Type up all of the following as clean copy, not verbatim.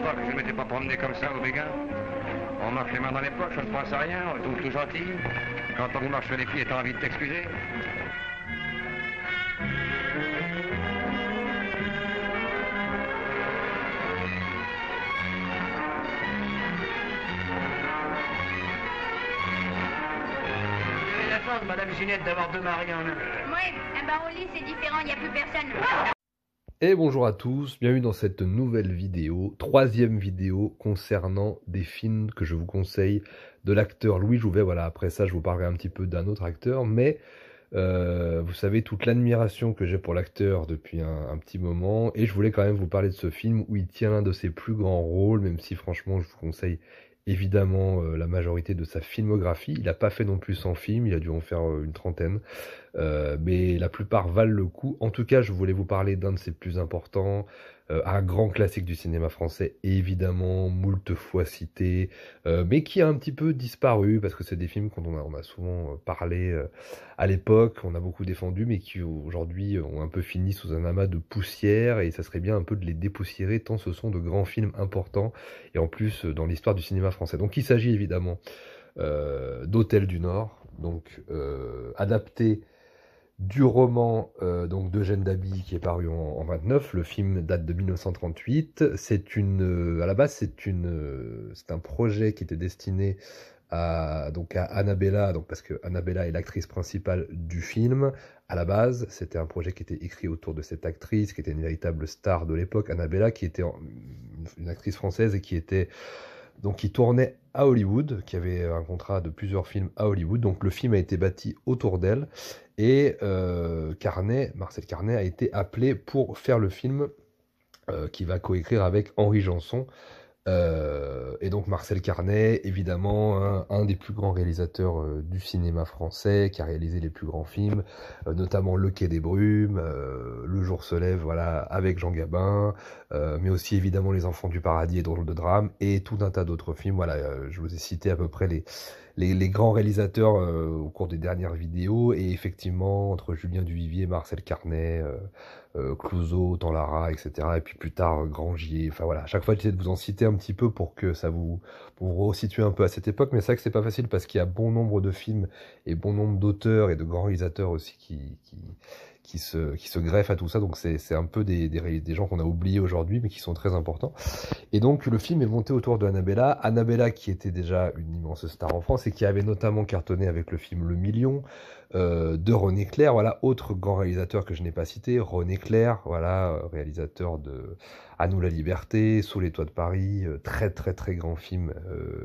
pas que je ne m'étais pas promené comme ça au Béguin. On marche les mains dans les poches, on ne pense à rien, on est tout gentil. Quand on vous marche sur les pieds, t'as envie de t'excuser. J'ai la chance, Madame Ginette, d'avoir deux maris en un. Ouais, un bar au lit, c'est différent, il n'y a plus personne. Et bonjour à tous, bienvenue dans cette nouvelle vidéo, troisième vidéo concernant des films que je vous conseille de l'acteur Louis Jouvet. Voilà, après ça je vous parlerai un petit peu d'un autre acteur, mais vous savez toute l'admiration que j'ai pour l'acteur depuis un petit moment, et je voulais quand même vous parler de ce film où il tient l'un de ses plus grands rôles, même si franchement je vous conseille évidemment la majorité de sa filmographie. Il n'a pas fait non plus 100 films, il a dû en faire une trentaine. Mais la plupart valent le coup. En tout cas, je voulais vous parler d'un de ses plus importants, un grand classique du cinéma français, évidemment, moult fois cité, mais qui a un petit peu disparu, parce que c'est des films dont on a souvent parlé à l'époque, on a beaucoup défendu, mais qui aujourd'hui ont un peu fini sous un amas de poussière, et ça serait bien un peu de les dépoussiérer, tant ce sont de grands films importants, et en plus dans l'histoire du cinéma français. Donc il s'agit évidemment d'Hôtel du Nord, donc adapté du roman donc d'Eugène Daby qui est paru en 29. Le film date de 1938. À la base, c'est un projet qui était destiné à Annabella, donc parce que Annabella est l'actrice principale du film. À la base, c'était un projet qui était écrit autour de cette actrice, qui était une véritable star de l'époque, Annabella, qui était une actrice française et qui tournait à Hollywood, qui avait un contrat de plusieurs films à Hollywood. Donc le film a été bâti autour d'elle. Et Marcel Carnet a été appelé pour faire le film qu'il va coécrire avec Henri Janson. Et donc Marcel Carnet, évidemment, un des plus grands réalisateurs du cinéma français, qui a réalisé les plus grands films, notamment Le Quai des Brumes, Le Jour se lève, voilà, avec Jean Gabin, mais aussi évidemment Les Enfants du Paradis et Drôle de Drame, et tout un tas d'autres films. Voilà, je vous ai cité à peu près les grands réalisateurs au cours des dernières vidéos, et effectivement, entre Julien Duvivier, Marcel Carnet, Clouzot, Tanlara, etc. Et puis plus tard, Grangier. Enfin voilà, à chaque fois j'essaie de vous en citer un petit peu pour vous resituer un peu à cette époque, mais c'est vrai que c'est pas facile parce qu'il y a bon nombre de films et bon nombre d'auteurs et de grands réalisateurs aussi qui se greffent à tout ça, donc c'est un peu des gens qu'on a oubliés aujourd'hui, mais qui sont très importants. Et donc le film est monté autour de Annabella qui était déjà une immense star en France et qui avait notamment cartonné avec le film Le Million de René Clair, voilà, autre grand réalisateur que je n'ai pas cité, René Clair, voilà, réalisateur de À nous la liberté, Sous les toits de Paris, très très très grand film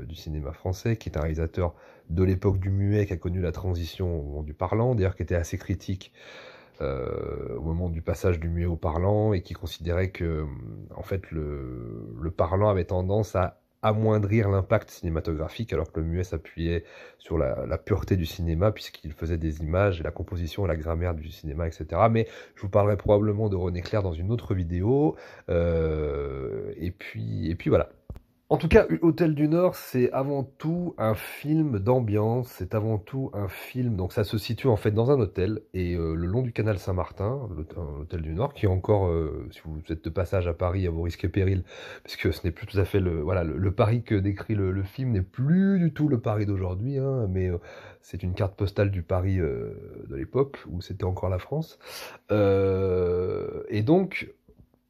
du cinéma français, qui est un réalisateur de l'époque du muet, qui a connu la transition au moment du parlant, d'ailleurs qui était assez critique au moment du passage du muet au parlant, et qui considérait que en fait le parlant avait tendance à amoindrir l'impact cinématographique, alors que le muet s'appuyait sur la pureté du cinéma, puisqu'il faisait des images et la composition et la grammaire du cinéma, etc. Mais je vous parlerai probablement de René Clair dans une autre vidéo. Et puis voilà. En tout cas, Hôtel du Nord, c'est avant tout un film d'ambiance, c'est avant tout un film, donc ça se situe en fait dans un hôtel, et le long du canal Saint-Martin, l'Hôtel du Nord, qui est encore, si vous êtes de passage à Paris, à vos risques et périls, parce que ce n'est plus tout à fait le Paris que décrit le film n'est plus du tout le Paris d'aujourd'hui, hein, mais c'est une carte postale du Paris de l'époque, où c'était encore la France. Et donc,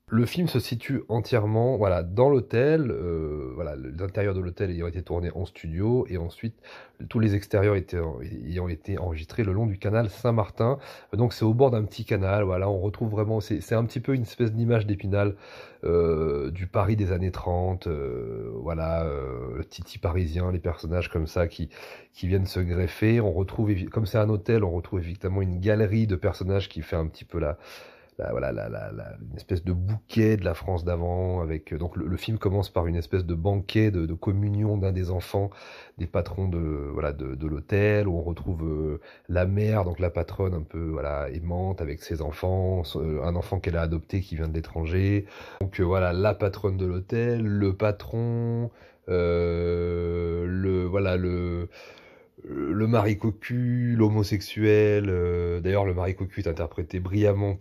le film se situe entièrement, voilà, dans l'hôtel, voilà, l'intérieur de l'hôtel ayant été tourné en studio, et ensuite tous les extérieurs ayant été enregistrés le long du canal Saint-Martin. Donc c'est au bord d'un petit canal, voilà, on retrouve vraiment, c'est un petit peu une espèce d'image d'Épinal du Paris des années 30, voilà, le Titi parisien, les personnages comme ça qui viennent se greffer. On retrouve, comme c'est un hôtel, on retrouve évidemment une galerie de personnages qui fait un petit peu une espèce de bouquet de la France d'avant, avec donc le film commence par une espèce de banquet de communion d'un des enfants des patrons de l'hôtel, où on retrouve la mère, donc la patronne un peu voilà aimante avec ses enfants, un enfant qu'elle a adopté qui vient de l'étranger, donc voilà, la patronne de l'hôtel, le patron, le mari cocu, l'homosexuel. D'ailleurs, le mari cocu est interprété brillamment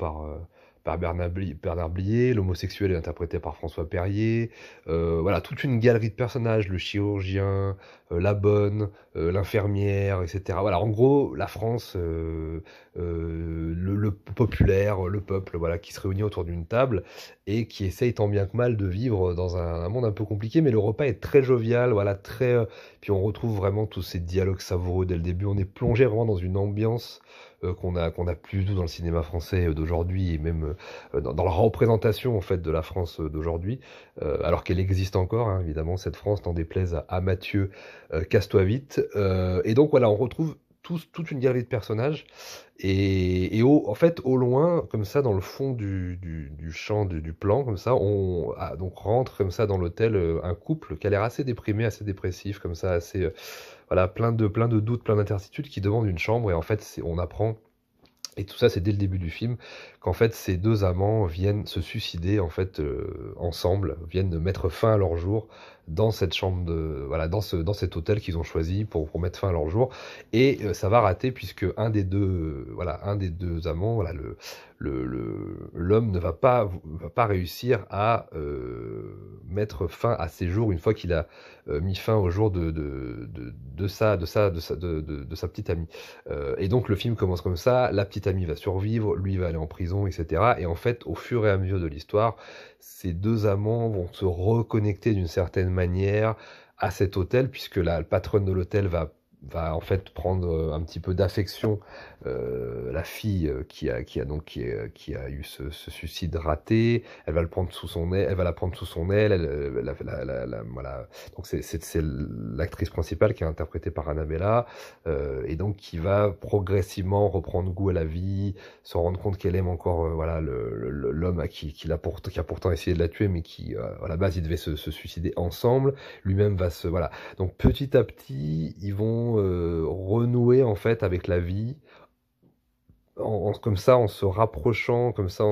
par Bernard Blier, l'homosexuel est interprété par François Perrier, voilà, toute une galerie de personnages, le chirurgien, la bonne, l'infirmière, etc. Voilà, en gros, la France, le populaire, le peuple, voilà, qui se réunit autour d'une table et qui essaye tant bien que mal de vivre dans un monde un peu compliqué, mais le repas est très jovial, voilà, très... puis on retrouve vraiment tous ces dialogues savoureux dès le début, on est plongé vraiment dans une ambiance qu'on a plus du tout dans le cinéma français d'aujourd'hui, et même dans la représentation en fait de la France d'aujourd'hui, alors qu'elle existe encore, hein, évidemment, cette France, n'en déplaise à Mathieu Casse-toi vite. Et donc voilà, on retrouve toute une galerie de personnages. En fait, au loin, comme ça, dans le fond du champ, du plan, comme ça, donc rentre comme ça dans l'hôtel un couple qui a l'air assez déprimé, assez dépressif, comme ça, assez, voilà, plein de doutes, plein d'incertitudes, qui demandent une chambre. Et en fait, on apprend, et tout ça, c'est dès le début du film, qu'en fait, ces deux amants viennent se suicider, en fait, ensemble, viennent de mettre fin à leur jour dans cette chambre voilà, dans cet hôtel qu'ils ont choisi pour mettre fin à leur jour. Et ça va rater puisque un des deux amants, voilà, l'homme ne va pas réussir à mettre fin à ses jours une fois qu'il a mis fin au jour de sa petite amie. Et donc le film commence comme ça, la petite amie va survivre, lui va aller en prison, etc. Et en fait, au fur et à mesure de l'histoire, ces deux amants vont se reconnecter d'une certaine manière à cet hôtel, puisque la patronne de l'hôtel va en fait prendre un petit peu d'affection la fille qui a eu ce suicide raté. Elle va le prendre sous son aile, elle va la prendre sous son aile. Voilà. Donc c'est l'actrice principale qui est interprétée par Annabella, et donc qui va progressivement reprendre goût à la vie, se rendre compte qu'elle aime encore voilà l'homme qui a pourtant essayé de la tuer, mais qui à la base ils devaient se suicider ensemble. Lui-même va se voilà. Donc petit à petit ils vont renouer en fait avec la vie, comme ça, en se rapprochant, comme ça,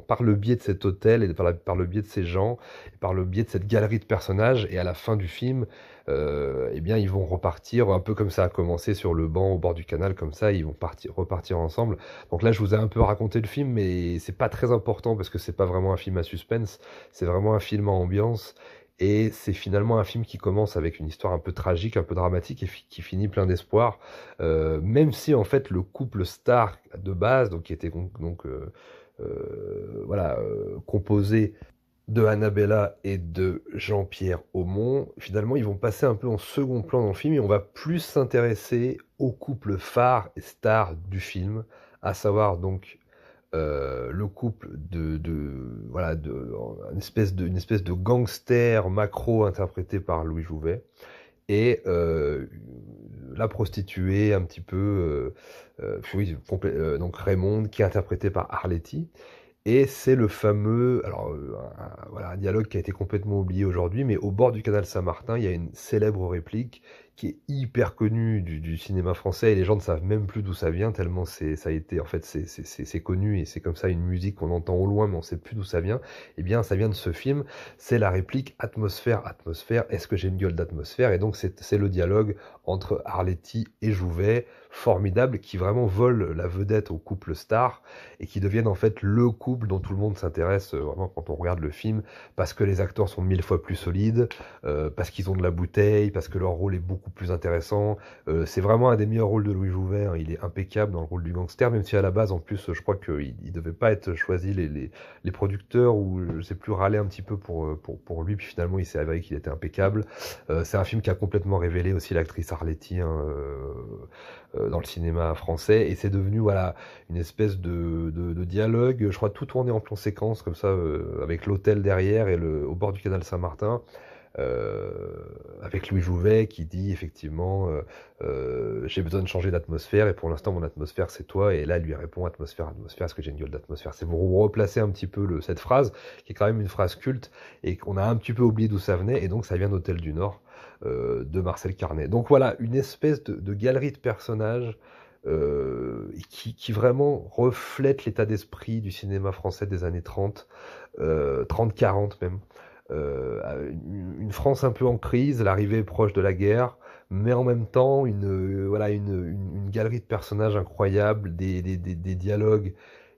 par le biais de cet hôtel, et par le biais de ces gens, et par le biais de cette galerie de personnages. Et à la fin du film, eh bien, ils vont repartir, un peu comme ça a commencé sur le banc au bord du canal, comme ça, ils vont repartir ensemble. Donc là, je vous ai un peu raconté le film, mais c'est pas très important parce que c'est pas vraiment un film à suspense, c'est vraiment un film à ambiance. Et c'est finalement un film qui commence avec une histoire un peu tragique, un peu dramatique, et qui finit plein d'espoir. Même si en fait le couple star de base, donc qui était voilà, composé de Annabella et de Jean-Pierre Aumont, finalement ils vont passer un peu en second plan dans le film, et on va plus s'intéresser au couple phare et star du film, à savoir donc le couple voilà, une espèce de gangster macro interprété par Louis Jouvet, et la prostituée un petit peu, oui, donc Raymonde, qui est interprétée par Arletty. Et c'est le fameux, alors voilà, un dialogue qui a été complètement oublié aujourd'hui, mais au bord du canal Saint-Martin, il y a une célèbre réplique qui est hyper connue du cinéma français, et les gens ne savent même plus d'où ça vient, tellement ça a été, en fait, c'est connu, et c'est comme ça une musique qu'on entend au loin, mais on ne sait plus d'où ça vient. Eh bien, ça vient de ce film, c'est la réplique atmosphère, atmosphère, est-ce que j'ai une gueule d'atmosphère? Et donc, c'est le dialogue entre Arletty et Jouvet, formidable, qui vraiment vole la vedette au couple star, et qui deviennent en fait le couple dont tout le monde s'intéresse vraiment quand on regarde le film, parce que les acteurs sont 1000 fois plus solides, parce qu'ils ont de la bouteille, parce que leur rôle est beaucoup plus intéressant. C'est vraiment un des meilleurs rôles de Louis Jouvet, hein. Il est impeccable dans le rôle du gangster, même si à la base, en plus, je crois qu'il ne devait pas être choisi, les producteurs, ou je sais plus, râler un petit peu pour lui, puis finalement il s'est avéré qu'il était impeccable. C'est un film qui a complètement révélé aussi l'actrice Arletty, hein, dans le cinéma français, et c'est devenu voilà une espèce de dialogue, je crois, tout tourné en plan séquence comme ça, avec l'hôtel derrière et au bord du canal Saint-Martin, avec Louis Jouvet qui dit effectivement j'ai besoin de changer d'atmosphère, et pour l'instant mon atmosphère c'est toi, et là elle lui répond atmosphère, atmosphère, est-ce que j'ai une gueule d'atmosphère? C'est pour replacer un petit peu cette phrase qui est quand même une phrase culte et qu'on a un petit peu oublié d'où ça venait, et donc ça vient d'Hôtel du Nord de Marcel Carnet. Donc voilà, une espèce de galerie de personnages qui vraiment reflète l'état d'esprit du cinéma français des années 30, 30-40 même. Une France un peu en crise, l'arrivée proche de la guerre, mais en même temps voilà, une galerie de personnages incroyables, des dialogues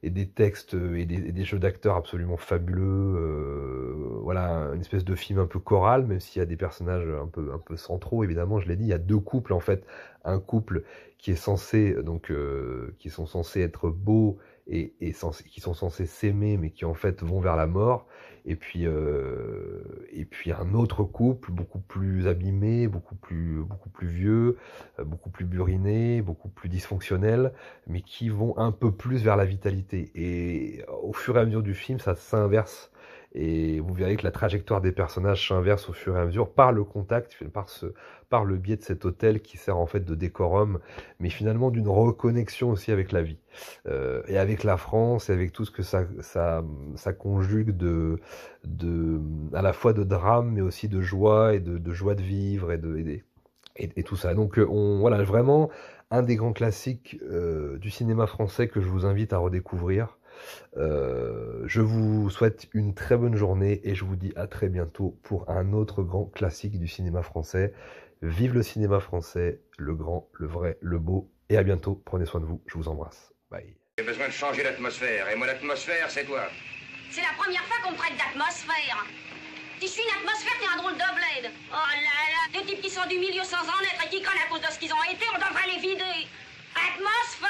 des textes et des jeux d'acteurs absolument fabuleux. Voilà, une espèce de film un peu choral, même s'il y a des personnages un peu centraux, évidemment, je l'ai dit, il y a deux couples en fait. Un couple qui est censé, qui sont censés être beaux et qui sont censés s'aimer, mais qui en fait vont vers la mort. Et puis un autre couple beaucoup plus abîmé, beaucoup plus vieux, beaucoup plus buriné, beaucoup plus dysfonctionnel, mais qui vont un peu plus vers la vitalité. Et au fur et à mesure du film, ça s'inverse. Et vous verrez que la trajectoire des personnages s'inverse au fur et à mesure par le contact, par le biais de cet hôtel qui sert en fait de décorum, mais finalement d'une reconnexion aussi avec la vie, et avec la France, et avec tout ce que ça conjugue à la fois de drame, mais aussi de joie, et de joie de vivre, et tout ça. Donc voilà, vraiment un des grands classiques du cinéma français que je vous invite à redécouvrir. Je vous souhaite une très bonne journée et je vous dis à très bientôt pour un autre grand classique du cinéma français. Vive le cinéma français, le grand, le vrai, le beau, et à bientôt. Prenez soin de vous, je vous embrasse. Bye. J'ai besoin de changer l'atmosphère, et moi l'atmosphère, c'est toi. C'est la première fois qu'on me traite d'atmosphère. Si je suis une atmosphère, t'es un drôle de bled. Oh là là, des types qui sont du milieu sans en être et qui crânent à cause de ce qu'ils ont été, on devrait les vider. Atmosphère!